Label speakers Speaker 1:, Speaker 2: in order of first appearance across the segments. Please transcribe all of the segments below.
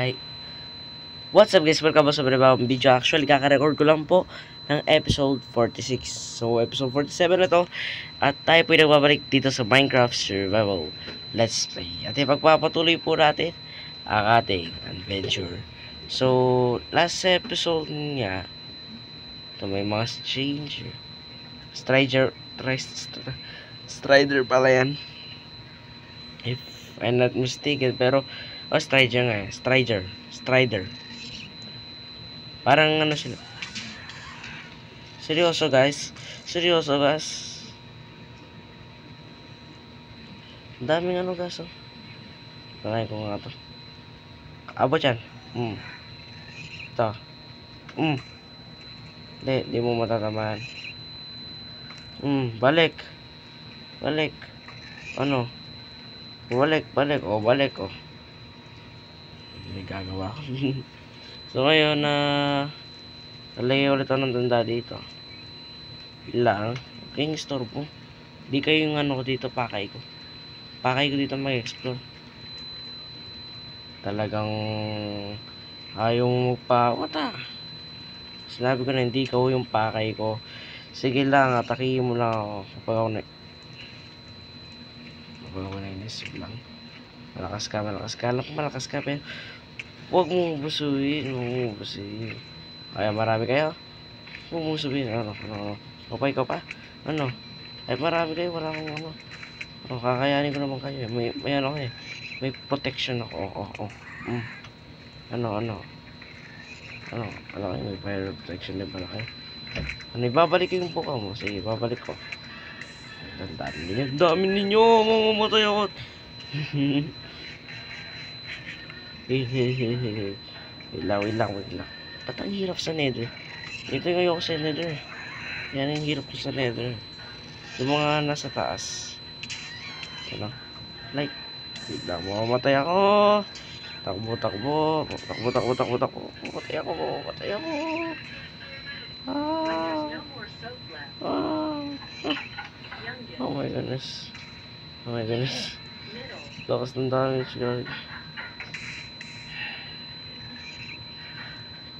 Speaker 1: Hi. What's up guys? Welcome sa panibagong video. Actually, kaka-record ko lang po ng episode 46. So, episode 47 na to. At tayo po yung nagbabalik dito sa Minecraft Survival Let's Play. At ipagpapatuloy po natin ang ating adventure. So, last episode nga, ito may mga Strider pala yan. If I'm not mistaken, pero Strider nga, Strider. Parang ano sila. Seryoso guys. Ang daming ano guys. Pakain ko nga to. Abot yan. Ito. Di mo matatamaan. Balik. Ano? Balik. May gagawa ko. So ngayon nalagay ulit ako ng tanda dito. Lang. Okay, yung store po. Di kayo yung ano ko dito, pakay ko dito mag-explore. Talagang ayaw mo magpawata. Sinabi ko na hindi ko yung pakay ko. Sige lang, atakihin mo lang ako kapag ako nainisip lang. Malakas ka pero huwag mong busuin. Kaya marami kayo. Huwag mong busuin. Ano? Kapay ka pa? Ano? Ay marami kayo. Wala akong ano. Kakayanin ko naman kayo. May ano kayo. May protection ako. Ano kayo? May fire protection din pala kayo. Ano? Ibabalik yung buka mo. Sige, babalik ko. Ang dami ninyo. Mamamatay ako. Wait lang. Ba't ang hirap sa nether? Ito yung ayoko sa nether. Yan yung hirap ko sa nether. Yung mga nasa taas. Ano? Like, wait lang, mamamatay ako. Takbo. Mamatay ako. Oh my goodness. Lakas ng damage, guard.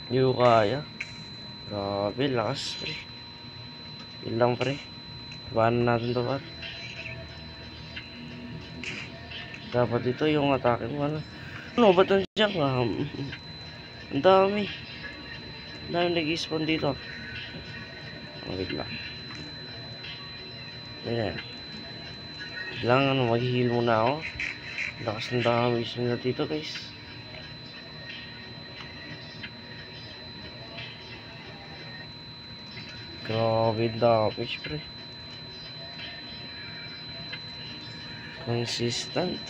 Speaker 1: Hindi ko kaya. Grabe, lakas, pre. Yun lang, pre. Paano natin ito, pre? Dapat ito yung atake mo, ano? Ano, ba't nandiyan ka? Ang dami nag-spawn dito. Wait lang. Ayan. Kailangan mag-heal muna ako. Lakas ng damage nila dito, guys. Grabe damage, pre. Consistent.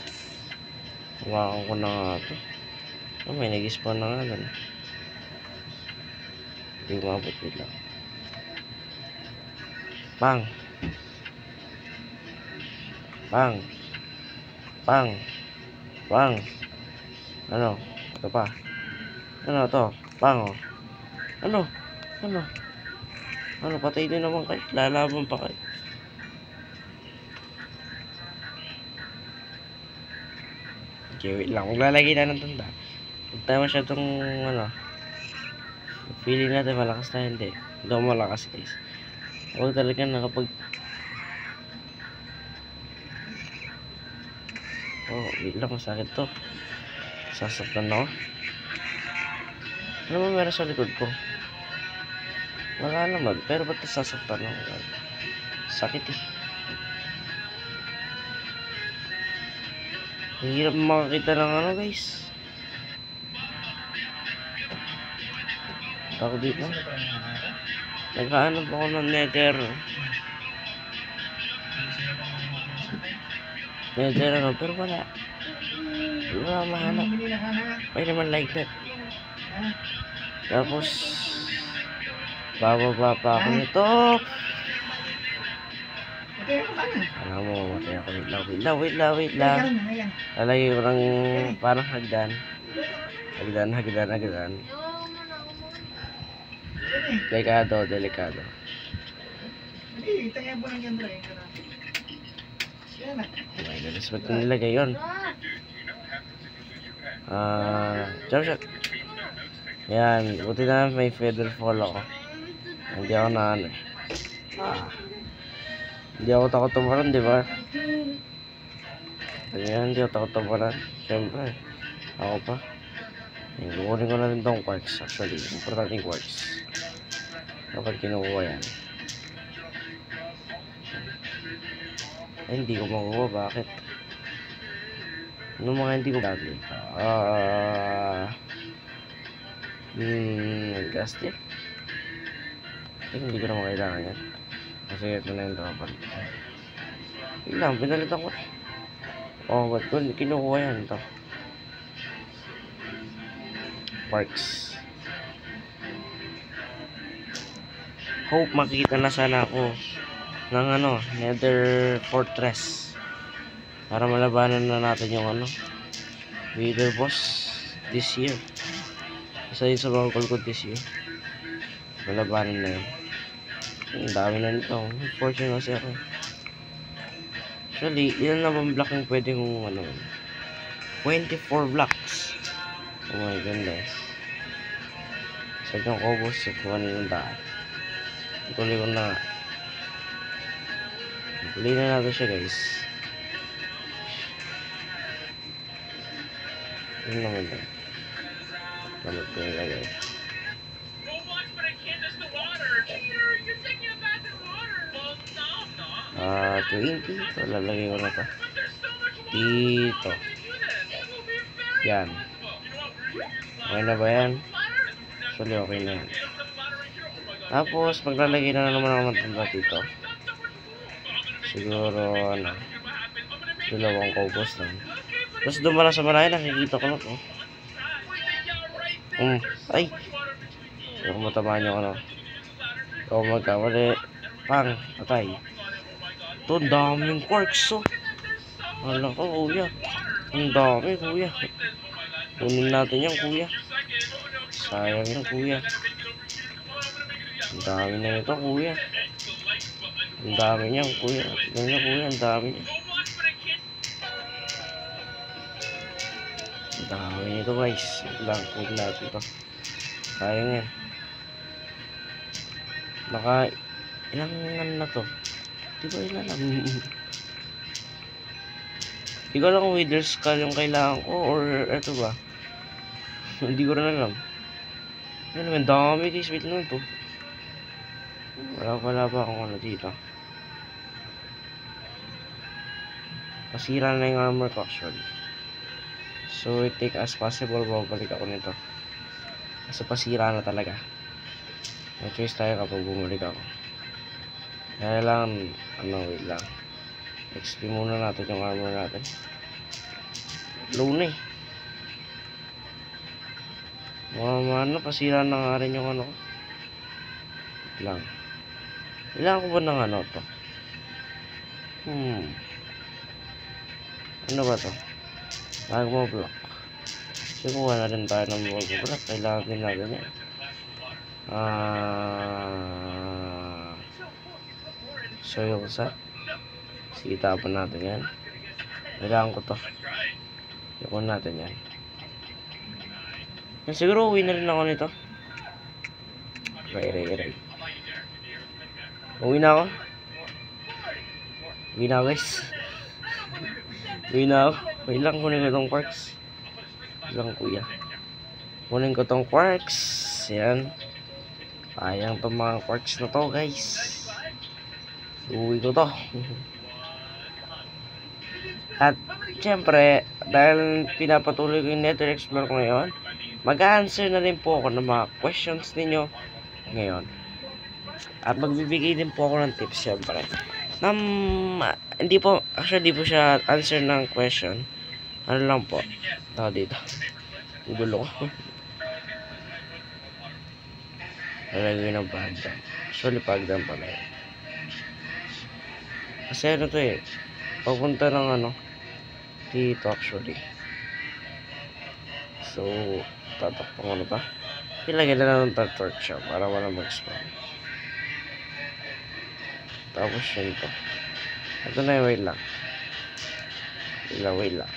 Speaker 1: Hawakan ko na nga ito. May nag-spawn na nga lang. Hindi umabot nila. Bang. Ano? Ito pa. Ano to? Bang, oh. Ano, patay din naman kayo. Lalaban pa kayo. Okay, wait lang. Maglalagay na ng tanda. Huwag tayo masyadong, feeling natin malakas na hindi. Hindi ako malakas, guys. Huwag talaga na kapag... Oh, wait lang. Masakit to. Sasaktan ako. Ano ba meron sa likod ko? Wala naman, pero ba't nasasaktan ako? Sakit eh. Hirap makakita ng ano, guys. Ako dito. Nagkaano pa ako ng nether. Pero wala. Wala mahanap. May naman like that. Tapos bababa pa ako nito. Alam mo, matay ako. Wait lang. Lalagay ko ng parang hagdan. Delikado. Oh my goodness, ba't ko nilagay yun? Jump shot. Yan, buti na may feather fall ako. Hindi ako na ano eh. Hindi ako takot tumaran, di ba? Ayan, hindi ako takot tumaran. Siyempre, ako pa. Kukunin ko na rin itong quartz. Actually, importante yung quartz. Dapat kinukuha yan. Ay, hindi ko makuha. Bakit? Ano mga hindi ko dati? Gas tip? Hindi ko naman kailangan yan. Kasi ito na yung dapat. Ilang, pinalitan ko. Ba't ko kinukuha yan ito? Parks. Hope makikita na sana ako ng Nether Fortress para malabanan na natin yung Wither boss this year. Isa yun sa mga goal ko this year. Malabanan na yun. Ang dami na nito. Fortune kasi ako. Actually, ilan na bang block yung pwede kong 24 blocks. Oh my goodness. Sa yung kobos, kuha na yung daan. Tuloy ko na. Tuloy na natin siya, guys. Yun naman lang. Kamot ko yung lagay. 20. Ito, lalagay ko na ito. Dito. Yan. Okay na ba yan? Actually, okay na yan. Tapos, maglalagay na naman ako matanda dito. Siguro, dalawang cobos lang. Tapos, dumala sa malaki, nakikita ko na ito. Ay! Huwag matamaan yung Ikaw magkamali. Pang, patay. Ito, ang daming quartz, oh. Wala ko, kuya. Ang dami, kuya. Kunin natin yan, kuya. Sayang yan, kuya. Ang dami na ito, kuya. Ang dami niyan, kuya. Tignan niya, kuya. Ang dami niya. Ang dami nito, guys. Lang, kunin natin ito. Sayang yan. Baka, ilang na to? Di ba ilan lang? Di ko alam kung wither skull yung kailangan ko or ito ba? Hindi ko rin alam. Ano naman, dami guys. Wait lang ito. Wala pa akong dito. Pasira na yung armor ko actually. So, it take as possible, babalik ako nito. Kasi pasira na talaga. May choice tayo kapag bumalik ako. Kaya lang, wait lang. XP muna natin yung armor natin. Low na eh. Pasira na nga rin yung lang. Kailangan ko ba ng to? Ano ba to? Magma block. Siguro na rin tayo ng magma block. Kailangan din natin yan. So yung kita pa natin yan. Kailangan ko to. Yakon natin yan. Siguro uwi na rin ako nito. Ray. Uwi na ako. Uwi na ako, guys. Uwi na ako. Wait lang, kunin ko itong quartz. Lang, kuya. Kunin ko itong quartz. Yan. Sayang itong mga quartz na to, guys. Uwi ko to. At syempre, dahil pinapatuloy ko yung Nether Explore ko ngayon, mag-answer na rin po ako ng mga questions ninyo ngayon. At magbibigay din po ako ng tips syempre. Hindi po siya answer ng question. Ano lang po. Dito. Ang gulo ko. Lalagay ng pagdam. Actually, pagdam pala yun. Kasi to eh. Papunta ng dito actually. So, tatakpang pa. Ilagay na lang ng torch siya para wala mag-spawn. Tapos yun to. Ito na yung wait lang. Wait lang.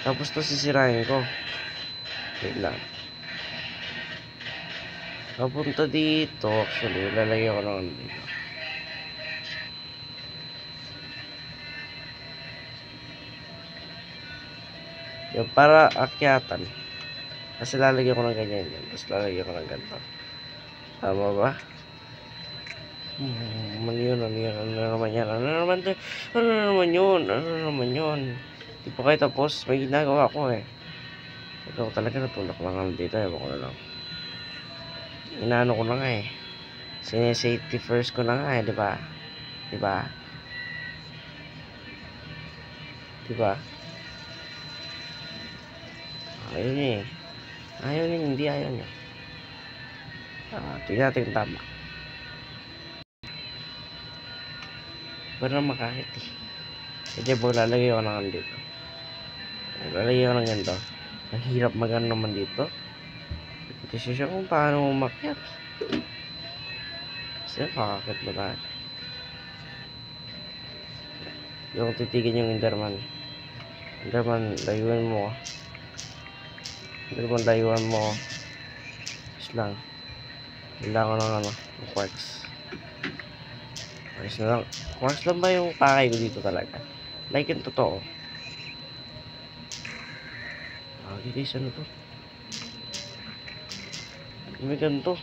Speaker 1: Tapos to sisirain ko. Wait lang. Papunta dito. Actually, lalagyan ko lang dito. Yung para akyatan. Kasi lalagyan ko ng ganyan yan. Tapos lalagyan ko ng ganito. Tama ba? Ano yun? Ano yun? Ano naman yan? Ano naman to? Ano naman yun? Ano naman yun? Di pa kayo tapos. May ginagawa ko eh. Ito talaga natulak lang dito. Ewan ko na lang. Inaano ko na nga eh. Safety first ko na nga eh. Diba? Diba? Diba? Ayaw niya eh. Ayaw niya. Hindi ayaw niya. Tingnan natin yung tama. Para makakit eh. Kasi po lalagay ko na dito. Lalagay ko ng ganito. Ang hirap magano naman dito. Kasi siya kung paano umakyat. Kasi makakit na tayo. Yung titigin yung Enderman. Enderman, layuan mo. Enderman, layuan mo. Is lang. Kailangan ko ng quartz. Quartz na lang. Quartz lang ba yung pakay ko dito talaga? Like yung totoo. Okay guys, ano to? May ganito.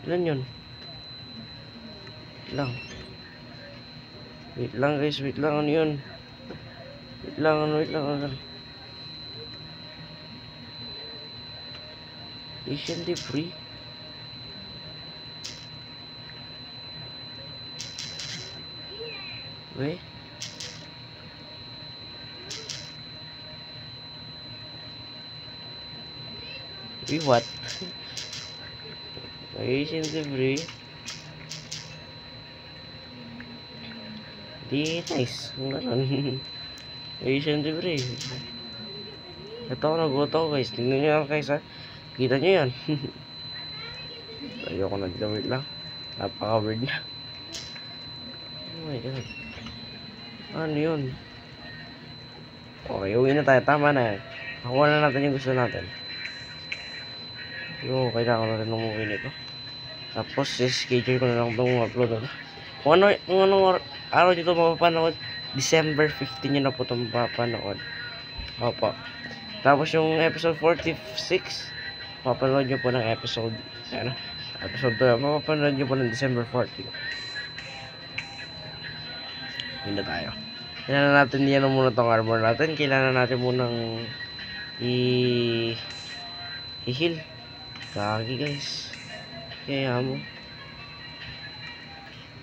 Speaker 1: Ilan yun? Wait lang guys, wait lang. Ano yun? Wait lang. Asian debris. Wait. Wait, what? Asian debris. Di nice. Ganun. Asian debris. Ito ako naguto guys. Tingnan nyo lang guys ha. Kita nyo yan. Ayoko na dito. Wait lang. Napaka-weird na. Oh my god. Ano yun? Okay, uwi na tayo. Tama na yan. Nakuha na natin yung gusto natin. Yung kailangan ko na rin umuwi nito. Tapos, schedule ko na lang itong upload. Kung anong araw dito mapapanood, December 15 yun na po itong mapapanood. Opo. Tapos yung episode 46, mapapanood nyo po ng episode 2. Mapapanood nyo po ng December 14. Yun na tayo. Kailangan natin yan muna itong armor natin. Kailangan natin munang i-heal. Kagi guys. Kaya mo.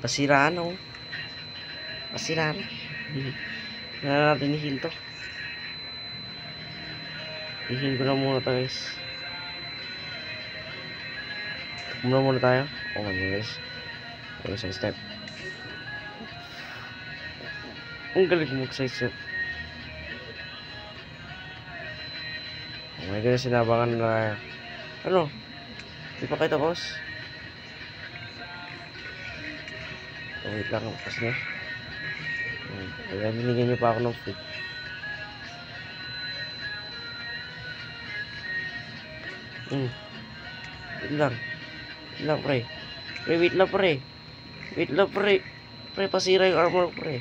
Speaker 1: Pasiraan ako. Pasiraan. Kailangan natin i-heal to. I-heal ko na muna to guys. Muna tayo. Oh my guys. Isang step. Ang galing mo sa step. Oh my god, sinabangan na. Ano? Di pa kayo tapos? Oh, wait lang. Kasi na. Kaya binigyan nyo pa ako ng food. Wait lang. Wait lang, pre. Wait lang, pre. Wait lang, pre. Pre, pasira yung armor, pre.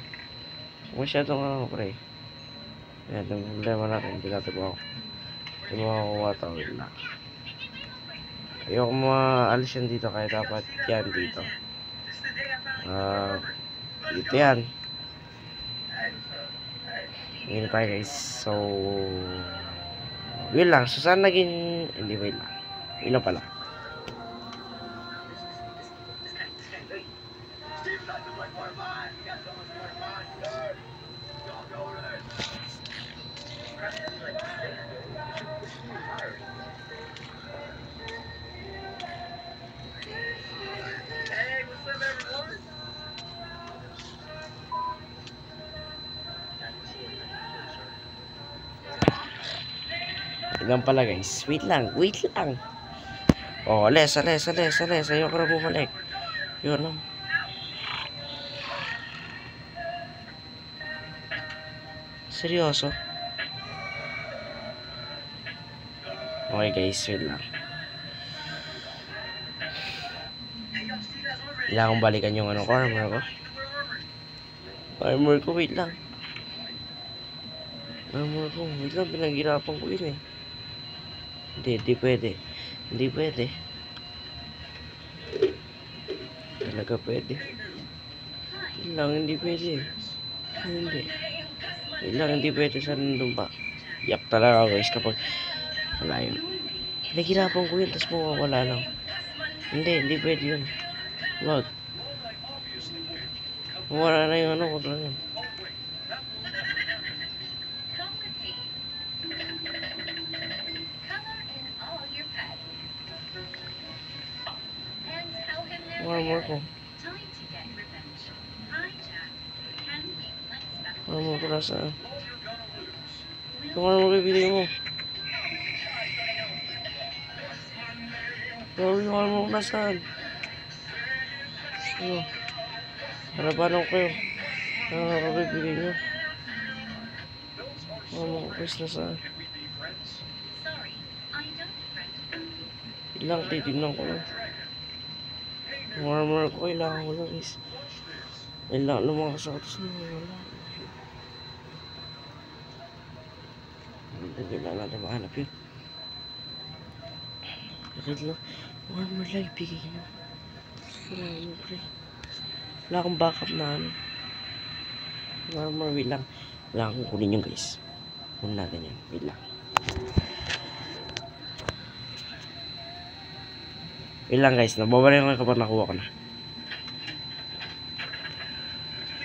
Speaker 1: Masyadong pre. Yan, yung problema natin. Hindi natin mo ako. Hindi mo ako kuha. Wait lang. Ayoko maalis yan dito. Kaya dapat yan dito. Dito yan. Ngayon tayo guys. So, wait lang. So, saan naging... Hindi, wait lang. Wait lang pala. Yan pala guys. Wait lang. Oh, alis. Ayoko na bumalik. Yun lang. Seryoso? Okay guys, wait lang. Kailangan kong balikan yung armor ko. Armor ko, wait lang. Armor ko, wait lang, pinaghirapan ko yun eh. Hindi pwede. Hindi pwede. Talaga pwede. Wait lang, hindi pwede. Hindi. Wait lang, hindi pwede sa nandun pa. Yak talaga guys kapag wala yun. Pinaghirapan ko yun, tapos mawawala lang. Hindi pwede yun. Wag. Wala na yung wag lang yun. Armor ko. Armor ko nasaan? Yung armor ko ibigay mo. Yung armor ko nasaan? Ano? Harapan ko kayo. Armor ko ibigay nyo. Armor ko guys nasaan? Ilang titignan ko lang. Yung armor ko, kailangan ko lang guys. Kailangan lumakas ako. Tapos wala. Kailangan natin mahanap yun. Bakit lang? Yung armor lang ibigay nyo. Kailangan mo pre. Wala akong backup na ano. Yung armor, wait lang. Kailangan kong kunin yun guys. Kunin natin yan. Wait lang. Ilang guys, nababalik ko kapag nakuha ko na.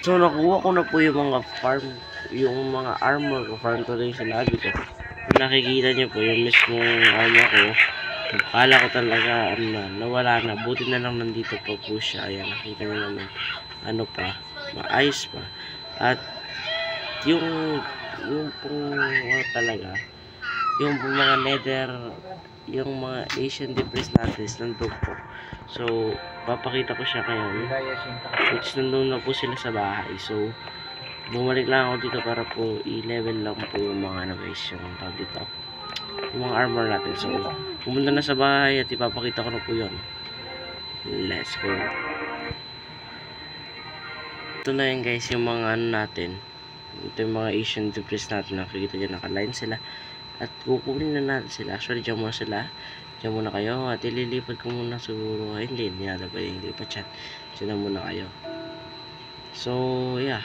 Speaker 1: So nakuha ko na po yung mga yung mga armor ko, farm to rin sinabi ko. Kung nakikita nyo po yung mismong armor ko, akala ko talaga nawala na. Buti na lang nandito pa po siya. Ayan, nakita nyo naman ano pa, maayos pa. At yung pong talaga, yung mga nether, yung mga Asian debris natin nandun po. So papakita ko siya ngayon, which nandun na po sila sa bahay. So bumalik lang ako dito para po i-level lang po yung mga ano guys, yung tawag dito, yung mga armor natin. So pumunta na sa bahay at ipapakita ko na po yun. Let's go. Ito na yun guys, yung mga ano natin. Ito yung mga Asian debris natin. Nakikita nyo, nakaline sila. At kukunin na natin sila. Actually, dyan muna sila. Dyan muna kayo. At ililipat ko muna siguro. Ay, hindi yata pa yung lipat chat. Dyan muna kayo. So, yeah.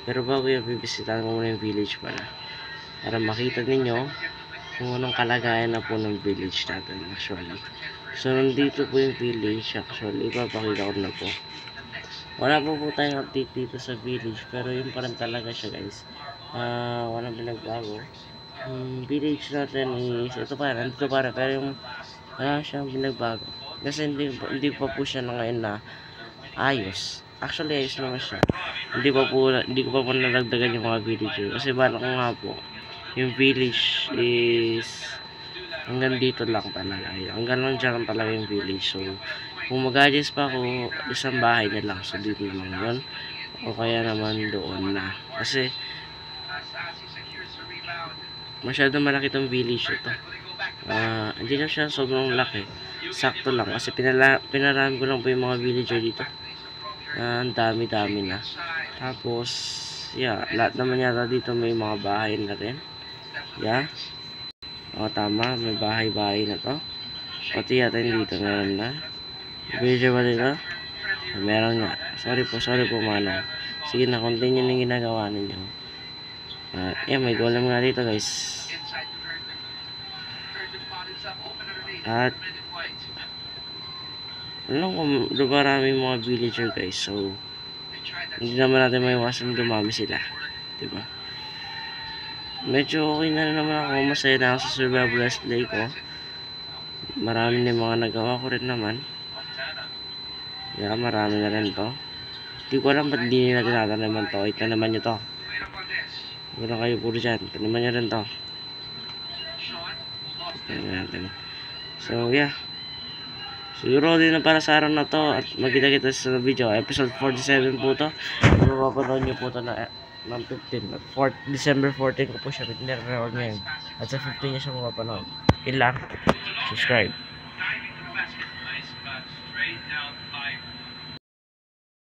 Speaker 1: Pero bago yung bibisitahan ko muna yung village pala. Para makita ninyo kung anong kalagayan na po ng village natin actually. So, nandito po yung village. Actually, ipapakita ko na po. Wala po tayong update dito sa village. Pero yun pa rin talaga siya guys. Walang pinagbago. Village natin is ito pa rin, nandito pa rin, pero yung wala siyang binagbago kasi hindi pa po siya na ngayon na ayos. Actually ayos naman siya, hindi ko pa po nalagdagan yung mga villager kasi balak ko nga po yung village is hanggang dito lang talaga, hanggang lang dyan lang talaga yung village. So kung mag-adjust pa ako, isang bahay na lang, so dito naman yun o kaya naman doon na, kasi masyado malaki tong village ito. Hindi na siya sobrang laki. Sakto lang kasi pinarami ko lang po yung mga villager dito. Ang dami-dami na. Tapos, yeah, lahat naman yata dito may mga bahay na rin. Yeah. O, tama. May bahay-bahay na to. Pati yata yung dito meron na. Villager ba dito? Meron nga. Sorry po manong. Sige na, continue yung ginagawa ninyo. Yeah, may golem nga dito guys. At alam ko, marami mga villager guys. So hindi naman natin maiwasan dumami sila, diba? Medyo okay na naman ako. Masaya na ako sa survival let's play ko. Marami na mga nagawa ko rin naman. Yeah, marami na rin to. Hindi ko alam ba't hindi nila tinatanaman to. Ito naman nyo to. Wala kayo puro dyan. Tanaman nyo rin to. So yeah. Siguro din na para sa araw na to. At magkita-kita sa video. Episode 47 po to. Kung mapapanood nyo po to na ng 15. At December 14 ko po siya nire-record ngayon. At sa 15 niya siya mapapanood. Yun lang. Subscribe.